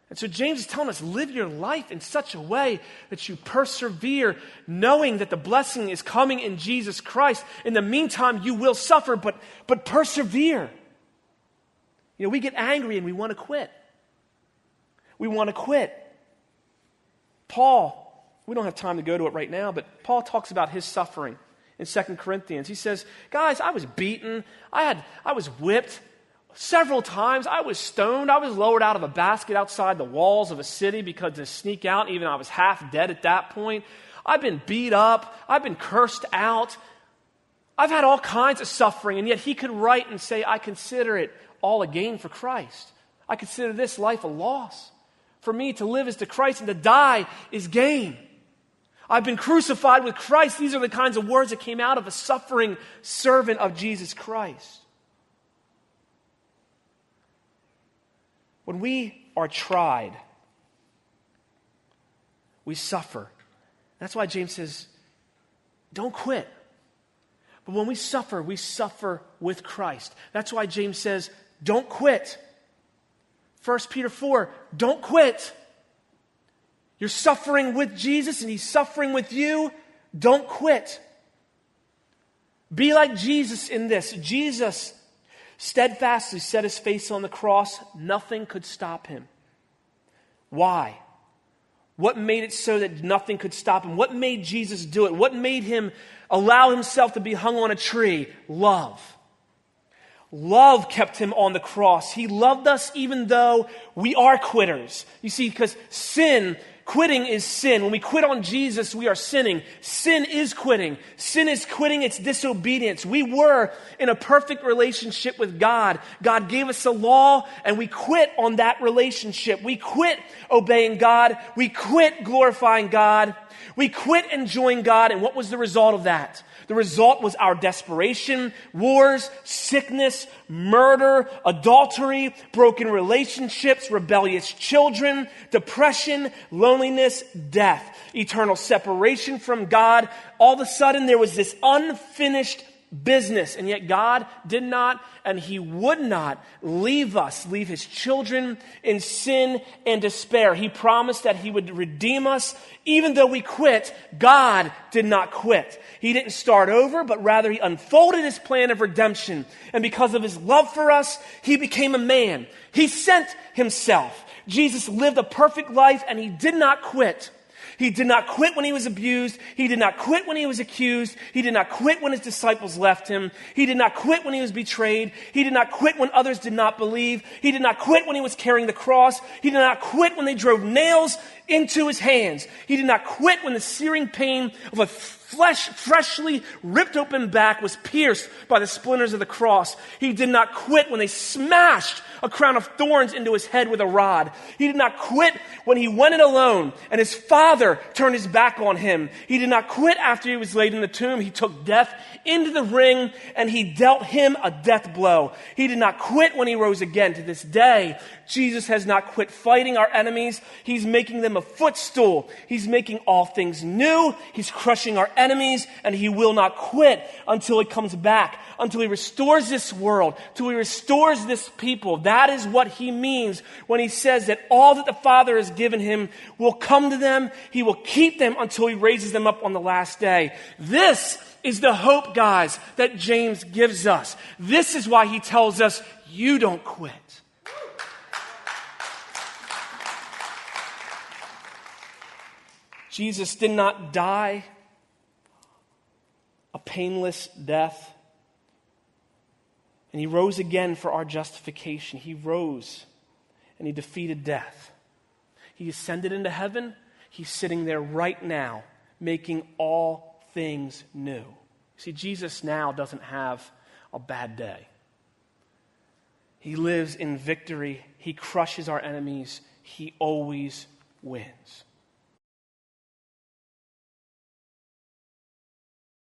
And so James is telling us, live your life in such a way that you persevere, knowing that the blessing is coming in Jesus Christ. In the meantime, you will suffer, but persevere. You know, we get angry and we want to quit. We want to quit. Paul, we don't have time to go to it right now, but Paul talks about his suffering in 2 Corinthians. He says, guys, I was beaten. I was whipped several times. I was stoned. I was lowered out of a basket outside the walls of a city because to sneak out, even I was half dead at that point. I've been beat up. I've been cursed out. I've had all kinds of suffering, and yet he could write and say, I consider it all a gain for Christ. I consider this life a loss. For me to live is to Christ and to die is gain. I've been crucified with Christ. These are the kinds of words that came out of a suffering servant of Jesus Christ. When we are tried, we suffer. That's why James says, don't quit. But when we suffer with Christ. That's why James says, don't quit. 1 Peter 4, don't quit. You're suffering with Jesus and he's suffering with you. Don't quit. Be like Jesus in this. Jesus steadfastly set his face on the cross. Nothing could stop him. Why? What made it so that nothing could stop him? What made Jesus do it? What made him allow himself to be hung on a tree? Love. Love kept him on the cross. He loved us even though we are quitters. You see, because quitting is sin. When we quit on Jesus, we are sinning. Sin is quitting. Sin is quitting, it's disobedience. We were in a perfect relationship with God. God gave us a law, and we quit on that relationship. We quit obeying God. We quit glorifying God. We quit enjoying God, and what was the result of that? The result was our desperation, wars, sickness, murder, adultery, broken relationships, rebellious children, depression, loneliness, death, eternal separation from God. All of a sudden, there was this unfinished business, and yet God did not and he would not leave his children in sin and despair. He promised that he would redeem us. Even though we quit, God did not quit. He didn't start over, but rather he unfolded his plan of redemption. And because of his love for us, he became a man. He sent himself. Jesus lived a perfect life and he did not quit. He did not quit when he was abused. He did not quit when he was accused. He did not quit when his disciples left him. He did not quit when he was betrayed. He did not quit when others did not believe. He did not quit when he was carrying the cross. He did not quit when they drove nails into his hands. He did not quit when the searing pain of a freshly ripped open back was pierced by the splinters of the cross. He did not quit when they smashed a crown of thorns into his head with a rod. He did not quit when he went it alone and his father turned his back on him. He did not quit after he was laid in the tomb. He took death into the ring and he dealt him a death blow. He did not quit when he rose again. To this day, Jesus has not quit fighting our enemies. He's making them a footstool. He's making all things new. He's crushing our enemies, and he will not quit until he comes back, until he restores this world, until he restores this people. That is what he means when he says that all that the Father has given him will come to them. He will keep them until he raises them up on the last day. This is the hope, guys, that James gives us. This is why he tells us, you don't quit. Jesus did not die a painless death. And he rose again for our justification. He rose and he defeated death. He ascended into heaven. He's sitting there right now, making all things new. See, Jesus now doesn't have a bad day. He lives in victory. He crushes our enemies. He always wins.